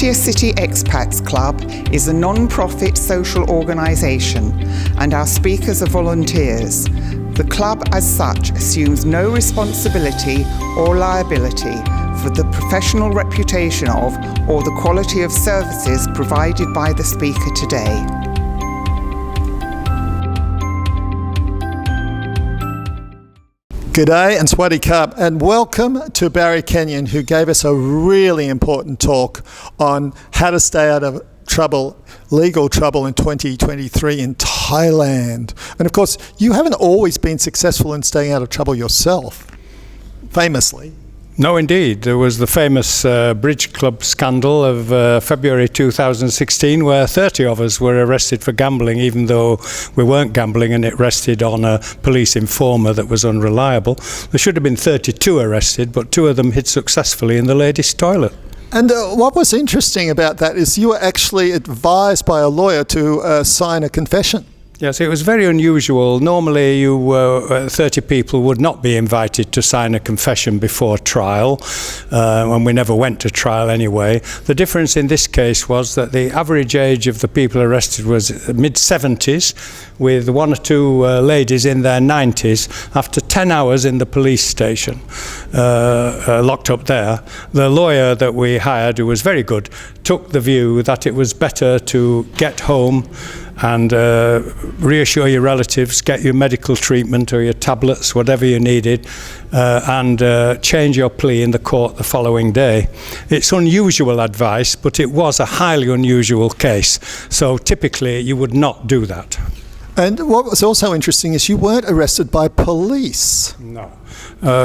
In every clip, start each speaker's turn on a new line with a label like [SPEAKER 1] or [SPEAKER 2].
[SPEAKER 1] Cardiff City Expats Club is a non-profit social organisation and our speakers are volunteers. The club as such assumes no responsibility or liability for the professional reputation of or the quality of services provided by the speaker today.
[SPEAKER 2] G'day and Swaddy Cup, and welcome to Barry Kenyon, who gave us a really important talk on how to stay out of trouble, legal trouble in 2023 in Thailand. And of course, you haven't always been successful in staying out of trouble yourself, famously.
[SPEAKER 3] No, indeed. There was the famous bridge club scandal of February 2016 where 30 of us were arrested for gambling, even though we weren't gambling, and it rested on a police informer that was unreliable. There should have been 32 arrested, but 2 of them hid successfully in the ladies' toilet.
[SPEAKER 2] And what was interesting about that is you were actually advised by a lawyer to sign a confession.
[SPEAKER 3] Yes, it was very unusual. Normally, 30 people would not be invited to sign a confession before trial, and we never went to trial anyway. The difference in this case was that the average age of the people arrested was mid-70s, with 1 or 2 ladies in their 90s. After 10 hours in the police station, locked up there, the lawyer that we hired, who was very good, took the view that it was better to get home and reassure your relatives, get your medical treatment or your tablets, whatever you needed, and change your plea in the court the following day. It's unusual advice, but it was a highly unusual case. So typically you would not do that.
[SPEAKER 2] And what was also interesting is you weren't arrested by police.
[SPEAKER 3] No.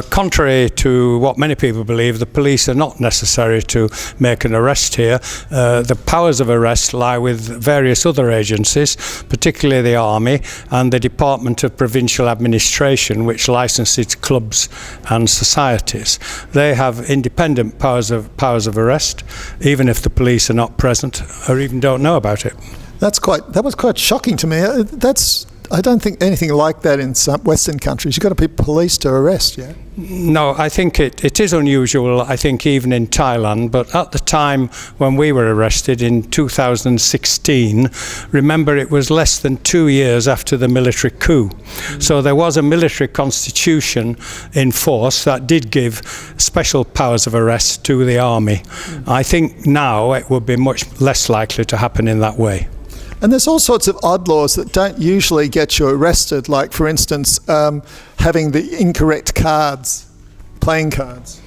[SPEAKER 3] Contrary to what many people believe, the police are not necessary to make an arrest here. The powers of arrest lie with various other agencies, particularly the Army and the Department of Provincial Administration, which licenses clubs and societies. They have independent powers of arrest, even if the police are not present or even don't know about it.
[SPEAKER 2] That was quite shocking to me. I don't think anything like that in some Western countries. You've got to be police to arrest, yeah?
[SPEAKER 3] No, I think it is unusual, I think, even in Thailand. But at the time when we were arrested in 2016, remember it was less than 2 years after the military coup. So there was a military constitution in force that did give special powers of arrest to the army. I think now it would be much less likely to happen in that way.
[SPEAKER 2] And there's all sorts of odd laws that don't usually get you arrested, like, for instance, having the incorrect cards, playing cards.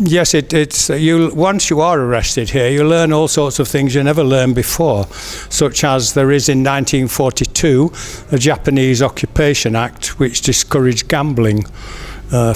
[SPEAKER 3] Yes, once you are arrested here, you learn all sorts of things you never learned before, such as there is in 1942 a Japanese Occupation Act which discouraged gambling.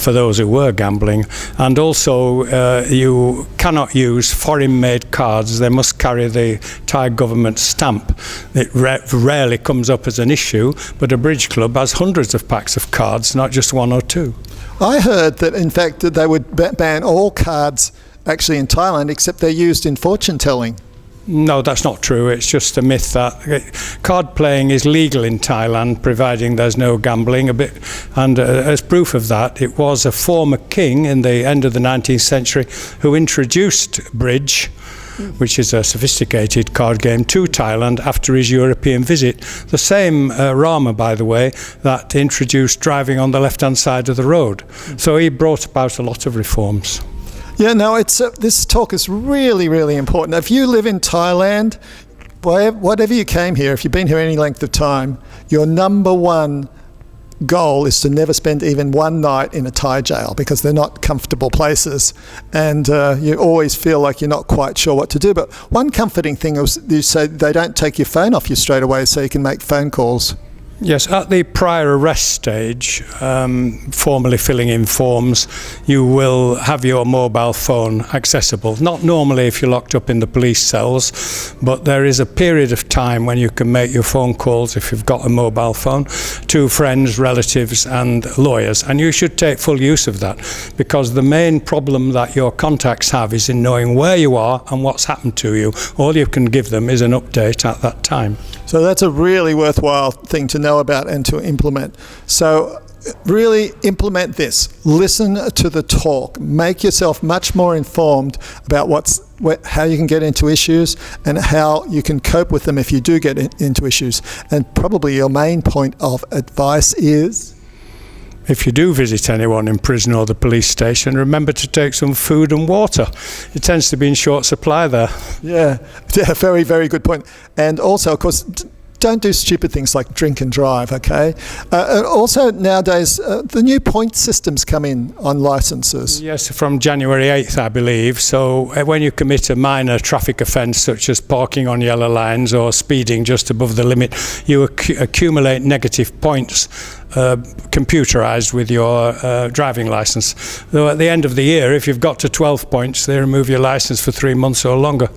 [SPEAKER 3] For those who were gambling, and also you cannot use foreign-made cards. They must carry the Thai government stamp. It rarely comes up as an issue, but a bridge club has hundreds of packs of cards, not just 1 or 2.
[SPEAKER 2] I heard that, in fact, that they would ban all cards actually in Thailand, except they're used in fortune-telling.
[SPEAKER 3] No, that's not true. It's just a myth that card playing is legal in Thailand, providing there's no gambling. And as proof of that, it was a former king in the end of the 19th century who introduced bridge, which is a sophisticated card game, to Thailand after his European visit. The same Rama, by the way, that introduced driving on the left-hand side of the road. So he brought about a lot of reforms.
[SPEAKER 2] Yeah, no, this talk is really, really important. If you live in Thailand, whatever you came here, if you've been here any length of time, your number one goal is to never spend even one night in a Thai jail, because they're not comfortable places, and you always feel like you're not quite sure what to do. But one comforting thing is you say they don't take your phone off you straight away, so you can make phone calls.
[SPEAKER 3] Yes, at the prior arrest stage, formally filling in forms, you will have your mobile phone accessible. Not normally if you're locked up in the police cells, but there is a period of time when you can make your phone calls, if you've got a mobile phone, to friends, relatives and lawyers. And you should take full use of that, because the main problem that your contacts have is in knowing where you are and what's happened to you. All you can give them is an update at that time.
[SPEAKER 2] So that's a really worthwhile thing to know about and to implement. So really implement this. Listen to the talk. Make yourself much more informed about how you can get into issues and how you can cope with them if you do get into issues. And probably your main point of advice is,
[SPEAKER 3] if you do visit anyone in prison or the police station, remember to take some food and water. It tends to be in short supply there.
[SPEAKER 2] Yeah, very, very good point. And also, of course, don't do stupid things like drink and drive, okay? Also, nowadays, the new point systems come in on licences.
[SPEAKER 3] Yes, from January 8th, I believe. So when you commit a minor traffic offence, such as parking on yellow lines or speeding just above the limit, you accumulate negative points computerised with your driving licence. Though at the end of the year, if you've got to 12 points, they remove your licence for 3 months or longer.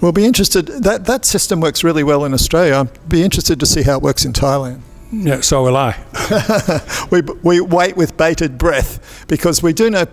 [SPEAKER 2] We'll be interested. That system works really well in Australia. I'd be interested to see how it works in Thailand.
[SPEAKER 3] Yeah, so will I.
[SPEAKER 2] We wait with bated breath because we do know,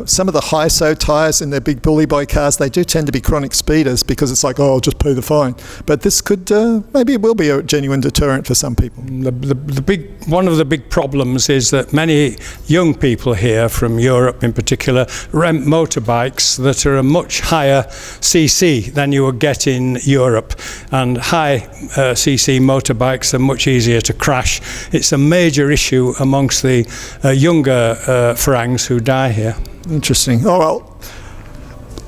[SPEAKER 2] some of the high-so tyres in their big bully boy cars, they do tend to be chronic speeders because it's like, I'll just pay the fine. But this could, maybe it will be a genuine deterrent for some people.
[SPEAKER 3] One of the big problems is that many young people here from Europe in particular rent motorbikes that are a much higher CC than you would get in Europe. And high CC motorbikes are much easier to crash. It's a major issue amongst the younger Farangs who die here.
[SPEAKER 2] Interesting. Oh, well,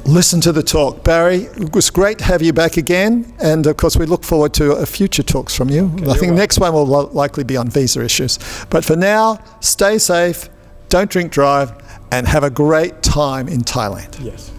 [SPEAKER 2] listen to the talk. Barry, it was great to have you back again. And, of course, we look forward to future talks from you. Okay, I think the next one will likely be on visa issues. But for now, stay safe, don't drink drive, and have a great time in Thailand.
[SPEAKER 3] Yes.